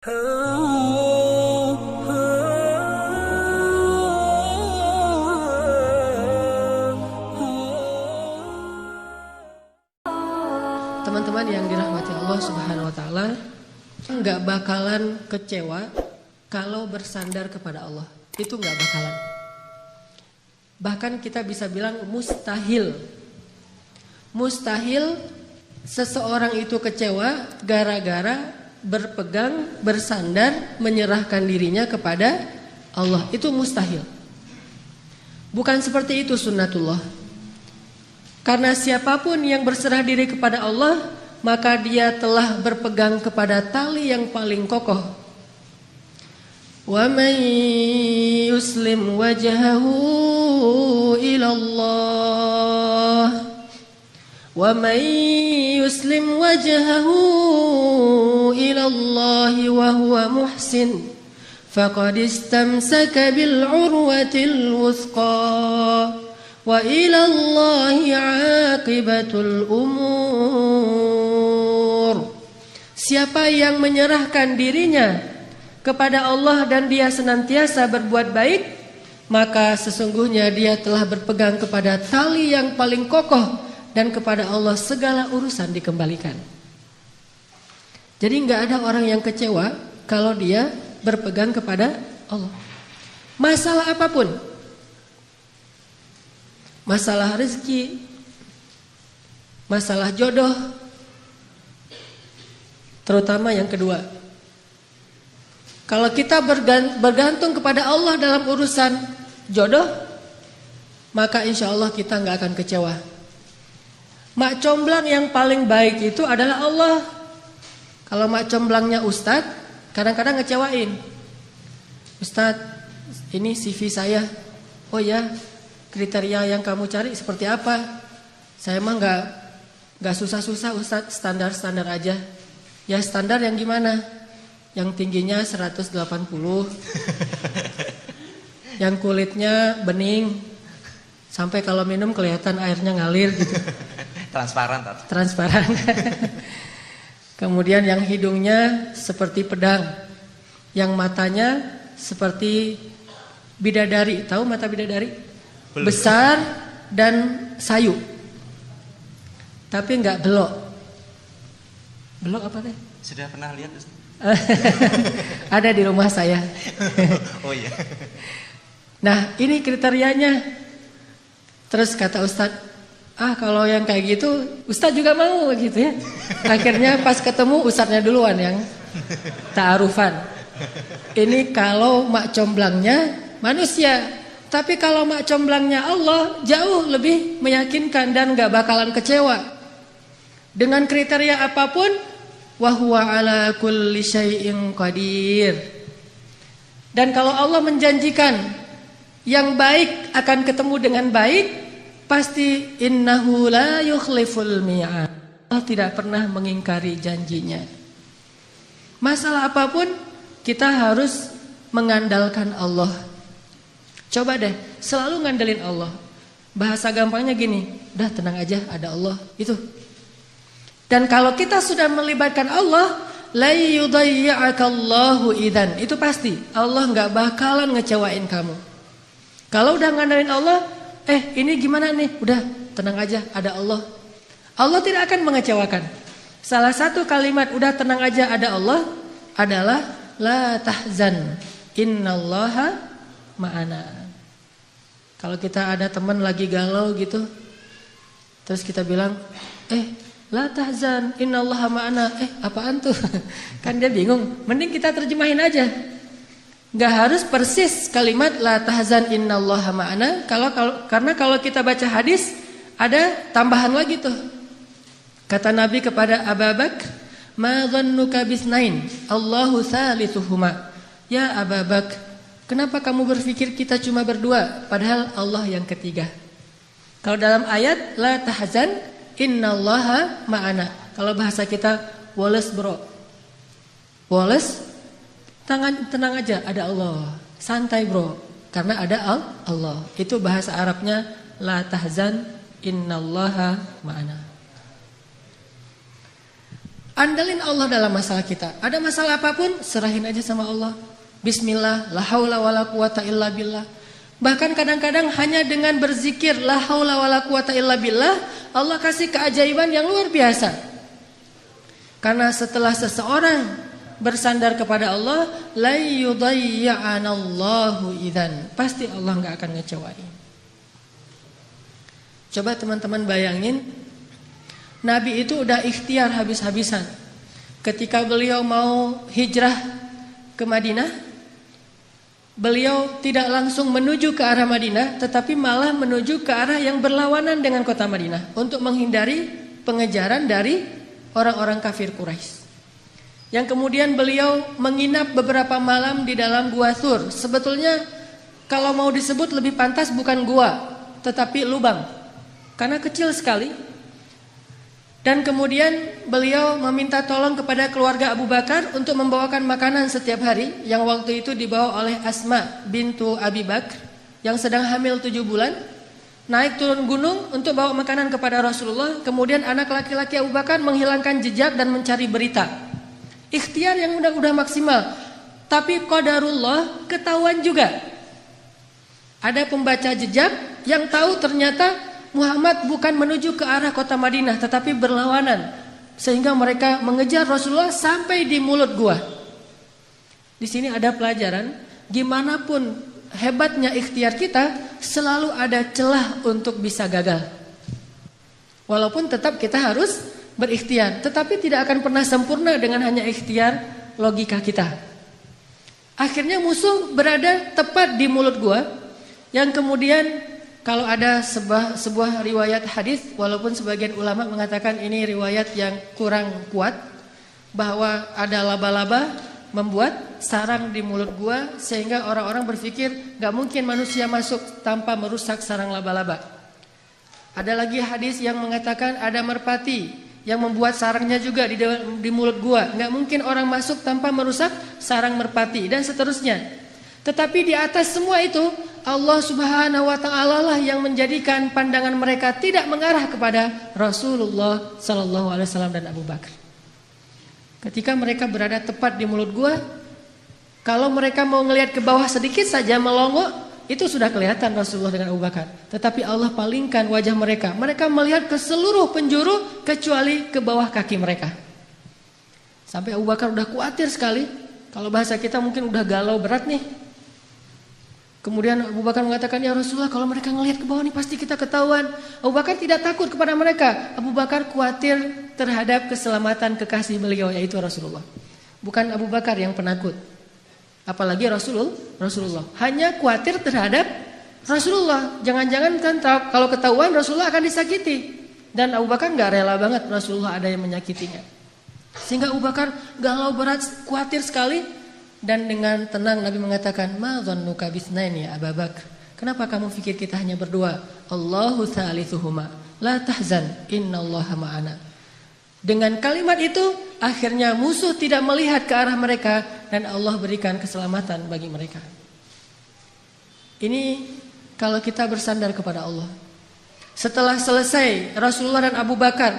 Teman-teman yang dirahmati Allah Subhanahu wa taala, enggak bakalan kecewa kalau bersandar kepada Allah. Itu enggak bakalan. Bahkan kita bisa bilang mustahil. Mustahil seseorang itu kecewa gara-gara berpegang, bersandar, menyerahkan dirinya kepada Allah. Itu mustahil. Bukan seperti itu sunnatullah. Karena siapapun yang berserah diri kepada Allah, maka dia telah berpegang kepada tali yang paling kokoh. Wa man yuslim wajhahu ila Allah, wa man yuslim wajhahu ila Allah wa huwa muhsin faqad istamsaka bil urwatil wuthqa wa ila Allahi aqibatul umur. Siapa yang menyerahkan dirinya kepada Allah dan dia senantiasa berbuat baik, maka sesungguhnya dia telah berpegang kepada tali yang paling kokoh, dan kepada Allah segala urusan dikembalikan. Jadi enggak ada orang yang kecewa kalau dia berpegang kepada Allah. Masalah apapun. Masalah rezeki, masalah jodoh, terutama yang kedua. Kalau kita bergantung kepada Allah dalam urusan jodoh, maka insya Allah kita nggak akan kecewa. Mak comblang yang paling baik itu adalah Allah. Kalau mak comblangnya ustadz, kadang-kadang ngecewain. Ustadz, ini CV saya. Oh ya, kriteria yang kamu cari seperti apa? Saya mah nggak susah-susah Ustadz, standar-standar aja. Ya standar yang gimana? Yang tingginya 180, yang kulitnya bening, sampai kalau minum kelihatan airnya ngalir gitu. Transparan. Kemudian yang hidungnya seperti pedang, yang matanya seperti bidadari. Tahu mata bidadari? Belum. Besar dan sayu, tapi nggak belok. Belok apa teh? Sudah pernah lihat? Ada di rumah saya. Oh iya. Nah ini kriterianya. Terus kata Ustadz, kalau yang kayak gitu Ustadz juga mau gitu ya. Akhirnya pas ketemu Ustadznya duluan yang ta'arufan. Ini kalau mak comblangnya manusia. Tapi kalau mak comblangnya Allah, jauh lebih meyakinkan dan gak bakalan kecewa. Dengan kriteria apapun, wa huwa ala kulli syai'in qadir. Dan kalau Allah menjanjikan yang baik akan ketemu dengan baik, pasti innahu la yukhliful mi'ad. Allah tidak pernah mengingkari janjinya. Masalah apapun kita harus mengandalkan Allah. Coba deh selalu ngandelin Allah. Bahasa gampangnya gini, udah tenang aja, ada Allah. Itu. Dan kalau kita sudah melibatkan Allah, la yudayya'akallahu idzan. Itu pasti Allah enggak bakalan ngecewain kamu. Kalau udah ngandelin Allah, ini gimana nih? Udah tenang aja, ada Allah. Allah tidak akan mengecewakan. Salah satu kalimat udah tenang aja ada Allah adalah la tahzan, innallaha ma'ana. Kalau kita ada teman lagi galau gitu, terus kita bilang, la tahzan, innallaha ma'ana. Apaan tuh? Kan dia bingung. Mending kita terjemahin aja. Gak harus persis kalimat la tahzan, innallaha ma'ana. Karena kalau kita baca hadis, ada tambahan lagi tuh. Kata Nabi kepada Abu Bakar, ma dhannuka bisnain, Allahu thalithuhuma. Ya Abu Bakar, kenapa kamu berpikir kita cuma berdua, padahal Allah yang ketiga? Kalau dalam ayat la tahzan, innallaha ma'ana. Kalau bahasa kita, woles bro. Woles, tenang aja, ada Allah. Santai bro, karena ada Allah. Itu bahasa Arabnya la tahzan, innallaha ma'ana. Andalin Allah dalam masalah kita. Ada masalah apapun, serahin aja sama Allah. Bismillah, la haula wala quwata illa billah. Bahkan kadang-kadang hanya dengan berzikir la haula wala quwata illa billah, Allah kasih keajaiban yang luar biasa. Karena setelah seseorang bersandar kepada Allah, la yudayya'anallahu idzan. Pasti Allah enggak akan ngecewain. Coba teman-teman bayangin, Nabi itu udah ikhtiar habis-habisan. Ketika beliau mau hijrah ke Madinah, beliau tidak langsung menuju ke arah Madinah, tetapi malah menuju ke arah yang berlawanan dengan kota Madinah untuk menghindari pengejaran dari orang-orang kafir Quraisy. Yang kemudian beliau menginap beberapa malam di dalam Gua Thur. Sebetulnya kalau mau disebut lebih pantas bukan gua, tetapi lubang, karena kecil sekali. Dan kemudian beliau meminta tolong kepada keluarga Abu Bakar untuk membawakan makanan setiap hari, yang waktu itu dibawa oleh Asma bintu Abi Bakar yang sedang hamil 7 bulan. Naik turun gunung untuk bawa makanan kepada Rasulullah. Kemudian anak laki-laki Abu Bakar menghilangkan jejak dan mencari berita. Ikhtiar yang udah maksimal. Tapi qadarullah, ketahuan juga. Ada pembaca jejak yang tahu ternyata Muhammad bukan menuju ke arah kota Madinah, tetapi berlawanan. Sehingga mereka mengejar Rasulullah sampai di mulut gua. Di sini ada pelajaran, gimana pun hebatnya ikhtiar kita, selalu ada celah untuk bisa gagal. Walaupun tetap kita harus berikhtiar, tetapi tidak akan pernah sempurna dengan hanya ikhtiar logika kita. Akhirnya musuh berada tepat di mulut gua, yang kemudian kalau ada sebuah riwayat hadis, walaupun sebagian ulama mengatakan ini riwayat yang kurang kuat, bahwa ada laba-laba membuat sarang di mulut gua, sehingga orang-orang berpikir gak mungkin manusia masuk tanpa merusak sarang laba-laba. Ada lagi hadis yang mengatakan ada merpati yang membuat sarangnya juga di mulut gua. Gak mungkin orang masuk tanpa merusak sarang merpati, dan seterusnya. Tetapi di atas semua itu, Allah Subhanahu wa ta'ala lah yang menjadikan pandangan mereka tidak mengarah kepada Rasulullah sallallahu alaihi wasallam dan Abu Bakar. Ketika mereka berada tepat di mulut gua, kalau mereka mau ngelihat ke bawah sedikit saja melongo, itu sudah kelihatan Rasulullah dengan Abu Bakar. Tetapi Allah palingkan wajah mereka. Mereka melihat ke seluruh penjuru kecuali ke bawah kaki mereka. Sampai Abu Bakar udah khawatir sekali. Kalau bahasa kita mungkin udah galau berat nih. Kemudian Abu Bakar mengatakan, ya Rasulullah, kalau mereka ngelihat ke bawah nih pasti kita ketahuan. Abu Bakar tidak takut kepada mereka. Abu Bakar khawatir terhadap keselamatan kekasih beliau, yaitu Rasulullah. Bukan Abu Bakar yang penakut. Apalagi Rasulullah. Hanya khawatir terhadap Rasulullah. Jangan-jangan kan kalau ketahuan Rasulullah akan disakiti. Dan Abu Bakar gak rela banget Rasulullah ada yang menyakitinya. Sehingga Abu Bakar galau berat, khawatir sekali. Dan dengan tenang Nabi mengatakan, ma dhannuka bisnaini ya Abu Bakar. Kenapa kamu pikir kita hanya berdua? Allahu thalithuhuma, la tahzan, innallaha ma'ana. Dengan kalimat itu, akhirnya musuh tidak melihat ke arah mereka dan Allah berikan keselamatan bagi mereka. Ini kalau kita bersandar kepada Allah. Setelah selesai Rasulullah dan Abu Bakar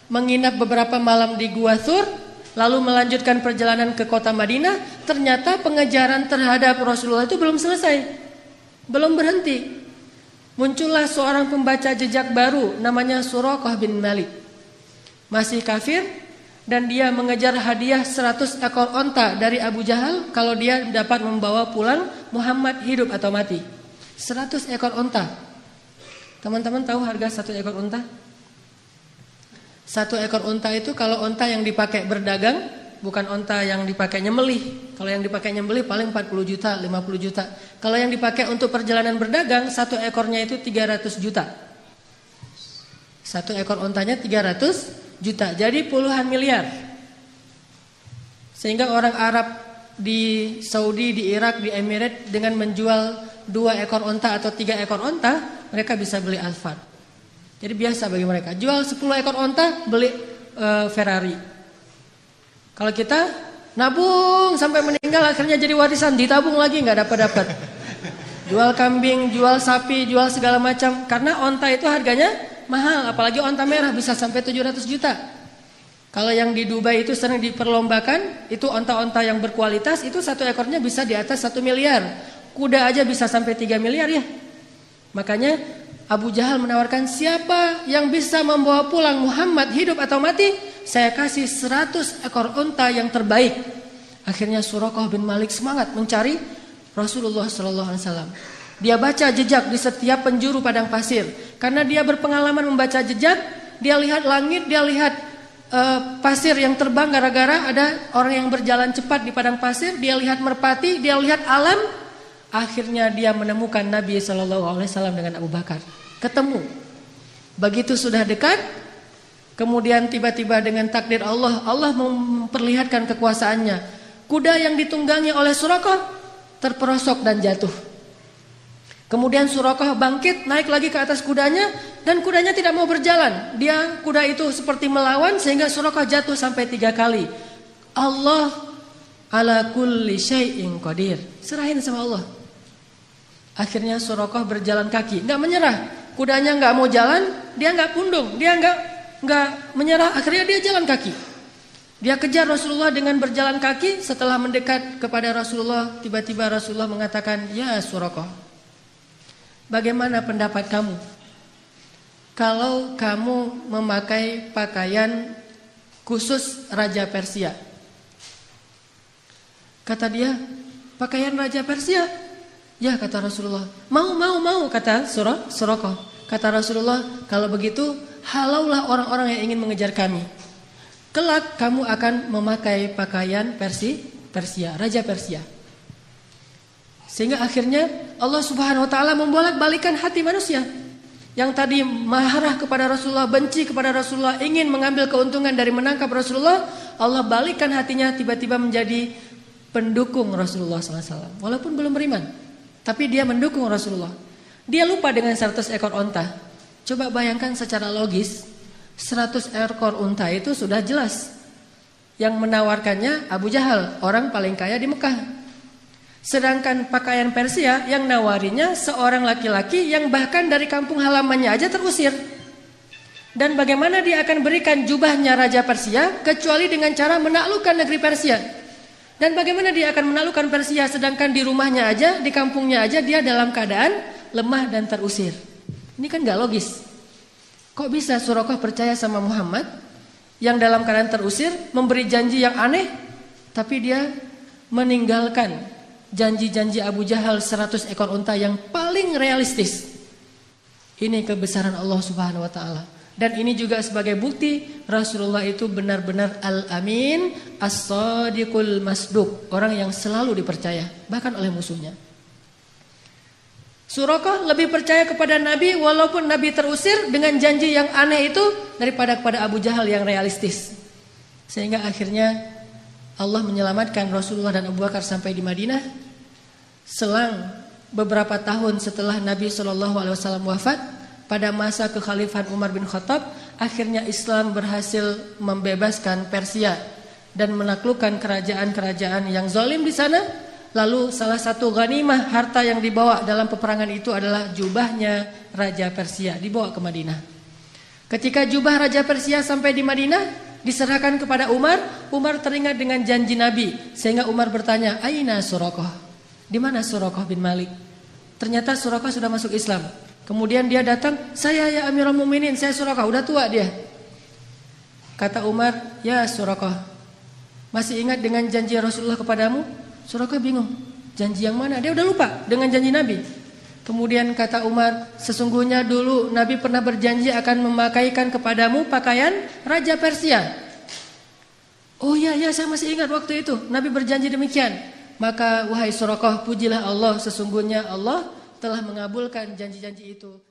menginap beberapa malam di Gua Thur, lalu melanjutkan perjalanan ke kota Madinah, ternyata pengejaran terhadap Rasulullah itu belum selesai. Belum berhenti. Muncullah seorang pembaca jejak baru namanya Suraqah bin Malik. Masih kafir dan dia mengejar hadiah 100 ekor onta dari Abu Jahal kalau dia dapat membawa pulang Muhammad hidup atau mati. 100 ekor onta. Teman-teman tahu harga 1 ekor onta? 1 ekor onta itu kalau onta yang dipakai berdagang, bukan onta yang dipakai nyembelih. Kalau yang dipakai nyembelih paling 40 juta, 50 juta. Kalau yang dipakai untuk perjalanan berdagang, 1 ekornya itu 300 juta. 1 ekor ontanya 300 juta. Jadi puluhan miliar. Sehingga orang Arab di Saudi, di Irak, di Emirat dengan menjual 2 ekor onta atau 3 ekor onta, mereka bisa beli Alphard. Jadi biasa bagi mereka. Jual 10 ekor onta, beli Ferrari. Kalau kita nabung sampai meninggal, akhirnya jadi warisan, ditabung lagi nggak dapat. Jual kambing, jual sapi, jual segala macam. Karena onta itu harganya mahal, apalagi onta merah bisa sampai 700 juta. Kalau yang di Dubai itu sering diperlombakan, itu onta-onta yang berkualitas, itu satu ekornya bisa di atas 1 miliar. Kuda aja bisa sampai 3 miliar ya. Makanya Abu Jahal menawarkan, siapa yang bisa membawa pulang Muhammad hidup atau mati, saya kasih 100 ekor unta yang terbaik. Akhirnya Suraqah bin Malik semangat mencari Rasulullah SAW. Dia baca jejak di setiap penjuru padang pasir. Karena dia berpengalaman membaca jejak, dia lihat langit, dia lihat pasir yang terbang gara-gara ada orang yang berjalan cepat di padang pasir. Dia lihat merpati, dia lihat alam. Akhirnya dia menemukan Nabi SAW dengan Abu Bakar. Ketemu. Begitu sudah dekat, kemudian tiba-tiba dengan takdir Allah, Allah memperlihatkan kekuasaannya. Kuda yang ditunggangi oleh Suraqah terperosok dan jatuh. Kemudian Suraqah bangkit, naik lagi ke atas kudanya, dan kudanya tidak mau berjalan. Kuda itu seperti melawan sehingga Suraqah jatuh sampai 3 kali. Allah ala kulli syai'in qadir. Serahin sama Allah. Akhirnya Suraqah berjalan kaki, nggak menyerah. Kudanya nggak mau jalan, dia nggak pundung, dia nggak menyerah. Akhirnya dia jalan kaki. Dia kejar Rasulullah dengan berjalan kaki. Setelah mendekat kepada Rasulullah, tiba-tiba Rasulullah mengatakan, ya Suraqah, bagaimana pendapat kamu kalau kamu memakai pakaian khusus Raja Persia? Kata dia, pakaian Raja Persia? Ya, kata Rasulullah. Mau, kata Suraqah. Kata Rasulullah, kalau begitu halaulah orang-orang yang ingin mengejar kami. Kelak kamu akan memakai pakaian Persia, Raja Persia. Sehingga akhirnya Allah Subhanahu wa taala membolak-balikan hati manusia. Yang tadi marah kepada Rasulullah, benci kepada Rasulullah, ingin mengambil keuntungan dari menangkap Rasulullah, Allah balikkan hatinya tiba-tiba menjadi pendukung Rasulullah SAW. Walaupun belum beriman, tapi dia mendukung Rasulullah. Dia lupa dengan 100 ekor onta. Coba bayangkan secara logis, 100 ekor unta itu sudah jelas. Yang menawarkannya Abu Jahal, orang paling kaya di Mekah. Sedangkan pakaian Persia yang nawarinya seorang laki-laki yang bahkan dari kampung halamannya aja terusir. Dan bagaimana dia akan berikan jubahnya Raja Persia kecuali dengan cara menaklukkan negeri Persia. Dan bagaimana dia akan menaklukkan Persia sedangkan di rumahnya aja, di kampungnya aja dia dalam keadaan lemah dan terusir. Ini kan gak logis. Kok bisa Suraqah percaya sama Muhammad yang dalam keadaan terusir, memberi janji yang aneh, tapi dia meninggalkan janji-janji Abu Jahal 100 ekor unta yang paling realistis. Ini kebesaran Allah Subhanahu wa taala. Dan ini juga sebagai bukti Rasulullah itu benar-benar al-amin, as-sadiqul masduq, orang yang selalu dipercaya bahkan oleh musuhnya. Suraqah lebih percaya kepada Nabi walaupun Nabi terusir dengan janji yang aneh itu daripada kepada Abu Jahal yang realistis. Sehingga akhirnya Allah menyelamatkan Rasulullah dan Abu Bakar sampai di Madinah. Selang beberapa tahun setelah Nabi SAW wafat, pada masa kekhalifahan Umar bin Khattab, akhirnya Islam berhasil membebaskan Persia dan menaklukkan kerajaan-kerajaan yang zalim di sana. Lalu salah satu ghanimah harta yang dibawa dalam peperangan itu adalah jubahnya Raja Persia, dibawa ke Madinah. Ketika jubah Raja Persia sampai di Madinah, diserahkan kepada Umar. Umar teringat dengan janji Nabi, sehingga Umar bertanya, "Aina Suraqah?" Di mana Suraqah bin Malik? Ternyata Suraqah sudah masuk Islam. Kemudian dia datang, "Saya ya Amirul Mukminin, saya Suraqah, udah tua dia." Kata Umar, "Ya Suraqah, masih ingat dengan janji Rasulullah kepadamu?" Suraqah bingung, janji yang mana? Dia udah lupa dengan janji Nabi. Kemudian kata Umar, "Sesungguhnya dulu Nabi pernah berjanji akan memakaikan kepadamu pakaian Raja Persia." "Oh ya, saya masih ingat waktu itu Nabi berjanji demikian." Maka wahai Suraqah, pujilah Allah, sesungguhnya Allah telah mengabulkan janji-janji itu.